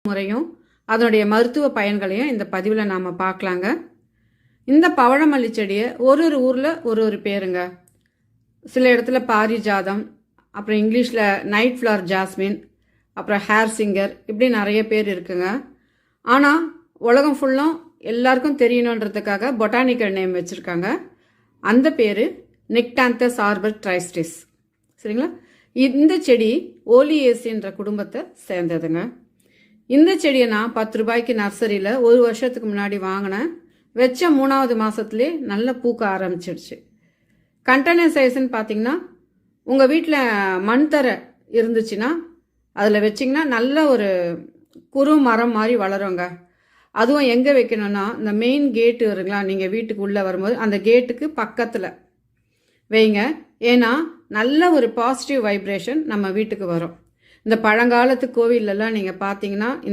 முறையும் அதனுடைய மருத்துவ பயன்களையும் இந்த பதிவில் நாம் பார்க்கலாங்க. இந்த பவழமல்லி செடியை ஒரு ஒரு ஊரில் ஒரு ஒரு பேருங்க. சில இடத்துல பாரிஜாதம், அப்புறம் இங்கிலீஷில் நைட் ஃப்ளவர் ஜாஸ்மின், அப்புறம் ஹேர் சிங்கர், இப்படி நிறைய பேர் இருக்குங்க. ஆனால் உலகம் ஃபுல்லும் எல்லாருக்கும் தெரியணுன்றதுக்காக பொட்டானிக்கல் நேம் வச்சுருக்காங்க. அந்த பேர் நிக்டாந்தஸ் ஆர்பர் ட்ரைஸ்டிஸ். சரிங்களா? இந்த செடி ஓலியேசின்ற குடும்பத்தை சேர்ந்ததுங்க. இந்த செடியை நான் 10 ரூபாய்க்கு நர்சரியில் 1 வருஷத்துக்கு முன்னாடி வாங்கினேன். வச்ச 3வது மாதத்துலேயே நல்லா பூக்க ஆரம்பிச்சிடுச்சு. கண்டெய்னர் சைஸ்ன்னு பார்த்தீங்கன்னா, உங்கள் வீட்டில் மண் தரை இருந்துச்சுன்னா அதில் வச்சிங்கன்னா நல்ல ஒரு குறு மரம் மாதிரி வளருங்க. அதுவும் எங்கே வைக்கணும்னா, இந்த மெயின் கேட்டு வருங்களா, நீங்கள் வீட்டுக்கு உள்ளே வரும்போது அந்த கேட்டுக்கு பக்கத்தில் வைங்க. ஏன்னா நல்ல ஒரு பாசிட்டிவ் வைப்ரேஷன் நம்ம வீட்டுக்கு வரும். இந்த பழங்காலத்து கோவிலெல்லாம் நீங்கள் பார்த்தீங்கன்னா